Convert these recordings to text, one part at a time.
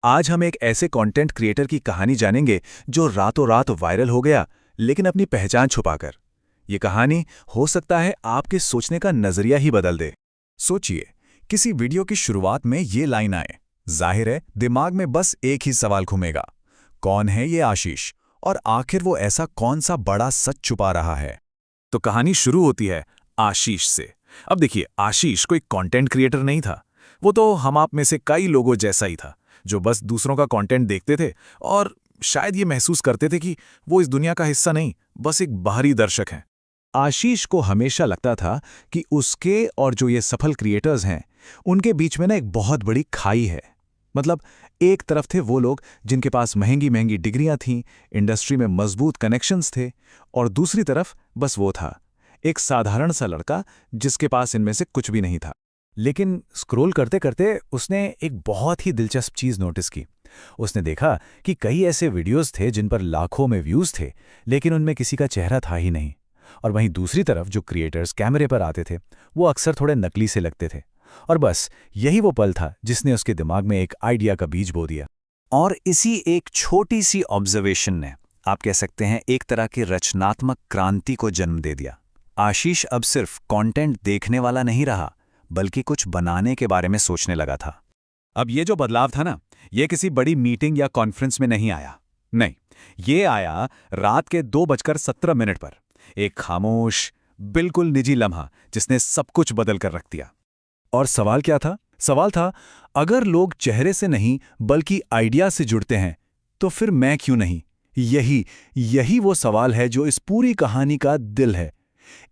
आज हम एक ऐसे कंटेंट क्रिएटर की कहानी जानेंगे जो रातों रात वायरल हो गया, लेकिन अपनी पहचान छुपाकर। ये कहानी हो सकता है आपके सोचने का नजरिया ही बदल दे। सोचिए, किसी वीडियो की शुरुआत में ये लाइन आए, जाहिर है दिमाग में बस एक ही सवाल घूमेगा, कौन है ये आशीष और आखिर वो ऐसा कौन सा बड़ा सच छुपा रहा है। तो कहानी शुरू होती है आशीष से। अब देखिए, आशीष कोई कंटेंट क्रिएटर नहीं था। वो तो हम आप में से कई लोगों जैसा ही था, जो बस दूसरों का कंटेंट देखते थे और शायद ये महसूस करते थे कि वो इस दुनिया का हिस्सा नहीं, बस एक बाहरी दर्शक हैं। आशीष को हमेशा लगता था कि उसके और जो ये सफल क्रिएटर्स हैं, उनके बीच में ना एक बहुत बड़ी खाई है। मतलब, एक तरफ थे वो लोग जिनके पास महंगी महंगी डिग्रियां थीं, इंडस्ट्री में मजबूत कनेक्शंस थे, और दूसरी तरफ बस वो था, एक साधारण सा लड़का जिसके पास इनमें से कुछ भी नहीं था। लेकिन स्क्रॉल करते करते उसने एक बहुत ही दिलचस्प चीज़ नोटिस की। उसने देखा कि कई ऐसे वीडियोस थे जिन पर लाखों में व्यूज़ थे, लेकिन उनमें किसी का चेहरा था ही नहीं। और वहीं दूसरी तरफ जो क्रिएटर्स कैमरे पर आते थे, वो अक्सर थोड़े नकली से लगते थे। और बस यही वो पल था जिसने उसके दिमाग में एक आइडिया का बीज बो दिया। और इसी एक छोटी सी ऑब्जर्वेशन ने, आप कह सकते हैं, एक तरह की रचनात्मक क्रांति को जन्म दे दिया। आशीष अब सिर्फ कंटेंट देखने वाला नहीं रहा, बल्कि कुछ बनाने के बारे में सोचने लगा था। अब ये जो बदलाव था ना, ये किसी बड़ी मीटिंग या कॉन्फ्रेंस में नहीं आया। नहीं, ये आया रात के 2:17 पर। एक खामोश, बिल्कुल निजी लम्हा जिसने सब कुछ बदल कर रख दिया। और सवाल क्या था? सवाल था, अगर लोग चेहरे से नहीं बल्कि आइडिया से जुड़ते हैं, तो फिर मैं क्यों नहीं? यही यही वो सवाल है जो इस पूरी कहानी का दिल है।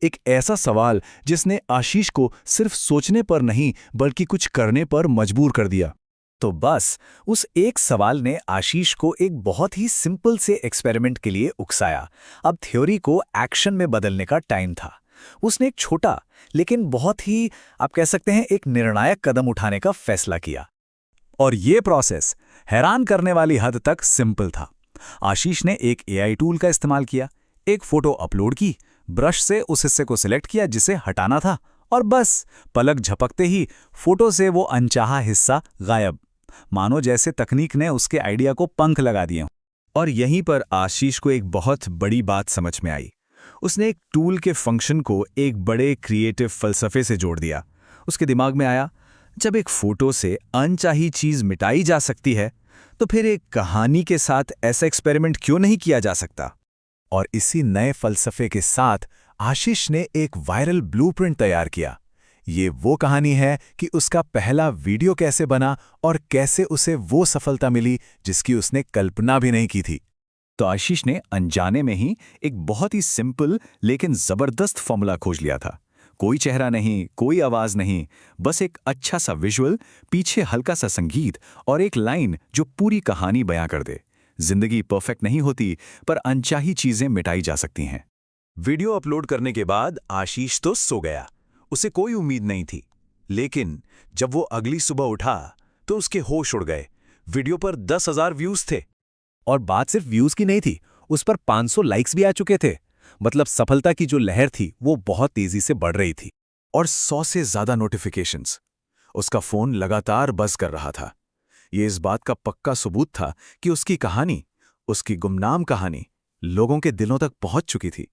एक ऐसा सवाल जिसने आशीष को सिर्फ सोचने पर नहीं बल्कि कुछ करने पर मजबूर कर दिया। तो बस उस एक सवाल ने आशीष को एक बहुत ही सिंपल से एक्सपेरिमेंट के लिए उकसाया। अब थ्योरी को एक्शन में बदलने का टाइम था। उसने एक छोटा लेकिन बहुत ही, आप कह सकते हैं, एक निर्णायक कदम उठाने का फैसला किया। और ये प्रोसेस हैरान करने वाली हद तक सिंपल था। आशीष ने एक एआई टूल का इस्तेमाल किया, एक फोटो अपलोड की, ब्रश से उस हिस्से को सिलेक्ट किया जिसे हटाना था, और बस पलक झपकते ही फोटो से वो अनचाहा हिस्सा गायब। मानो जैसे तकनीक ने उसके आइडिया को पंख लगा दिए हों। और यहीं पर आशीष को एक बहुत बड़ी बात समझ में आई। उसने एक टूल के फंक्शन को एक बड़े क्रिएटिव फलसफे से जोड़ दिया। उसके दिमाग में आया, जब एक फोटो से अनचाही चीज मिटाई जा सकती है, तो फिर एक कहानी के साथ ऐसा एक्सपेरिमेंट क्यों नहीं किया जा सकता? और इसी नए फलसफे के साथ आशीष ने एक वायरल ब्लूप्रिंट तैयार किया। ये वो कहानी है कि उसका पहला वीडियो कैसे बना और कैसे उसे वो सफलता मिली जिसकी उसने कल्पना भी नहीं की थी। तो आशीष ने अनजाने में ही एक बहुत ही सिंपल लेकिन जबरदस्त फॉर्मूला खोज लिया था। कोई चेहरा नहीं, कोई आवाज नहीं, बस एक अच्छा सा विजुअल, पीछे हल्का सा संगीत और एक लाइन जो पूरी कहानी बयां कर दे। जिंदगी परफेक्ट नहीं होती, पर अनचाही चीजें मिटाई जा सकती हैं। वीडियो अपलोड करने के बाद आशीष तो सो गया। उसे कोई उम्मीद नहीं थी। लेकिन जब वो अगली सुबह उठा तो उसके होश उड़ गए। वीडियो पर 10,000 व्यूज थे। और बात सिर्फ व्यूज की नहीं थी, उस पर 500 लाइक्स भी आ चुके थे। मतलब सफलता की जो लहर थी वो बहुत तेजी से बढ़ रही थी। और 100 से ज्यादा नोटिफिकेशंस। उसका फोन लगातार बज कर रहा था। ये इस बात का पक्का सबूत था कि उसकी कहानी, उसकी गुमनाम कहानी, लोगों के दिलों तक पहुंच चुकी थी।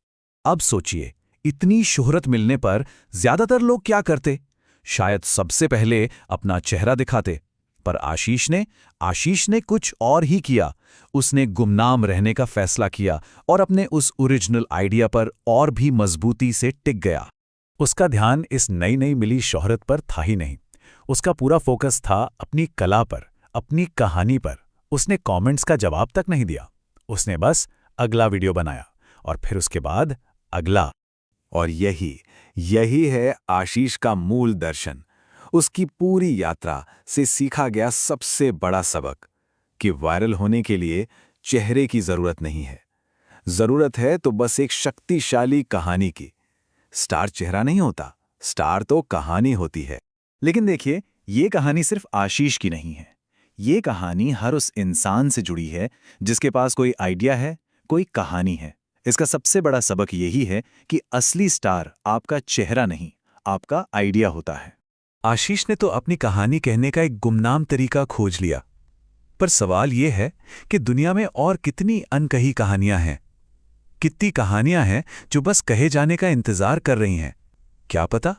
अब सोचिए, इतनी शोहरत मिलने पर ज्यादातर लोग क्या करते? शायद सबसे पहले अपना चेहरा दिखाते। पर आशीष ने कुछ और ही किया। उसने गुमनाम रहने का फैसला किया और अपने उस ओरिजिनल आइडिया पर और भी मजबूती से टिक गया। उसका ध्यान इस नई नई मिली शोहरत पर था ही नहीं। उसका पूरा फोकस था अपनी कला पर, अपनी कहानी पर। उसने कमेंट्स का जवाब तक नहीं दिया। उसने बस अगला वीडियो बनाया और फिर उसके बाद अगला। और यही है आशीष का मूल दर्शन। उसकी पूरी यात्रा से सीखा गया सबसे बड़ा सबक कि वायरल होने के लिए चेहरे की जरूरत नहीं है। जरूरत है तो बस एक शक्तिशाली कहानी की। स्टार चेहरा नहीं होता, स्टार तो कहानी होती है। लेकिन देखिए, ये कहानी सिर्फ आशीष की नहीं है। ये कहानी हर उस इंसान से जुड़ी है जिसके पास कोई आइडिया है, कोई कहानी है। इसका सबसे बड़ा सबक यही है कि असली स्टार आपका चेहरा नहीं, आपका आइडिया होता है। आशीष ने तो अपनी कहानी कहने का एक गुमनाम तरीका खोज लिया। पर सवाल ये है कि दुनिया में और कितनी अनकही कहानियां हैं, कितनी कहानियां हैं जो बस कहे जाने का इंतजार कर रही हैं। क्या पता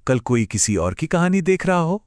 कल कोई किसी और की कहानी देख रहा हो।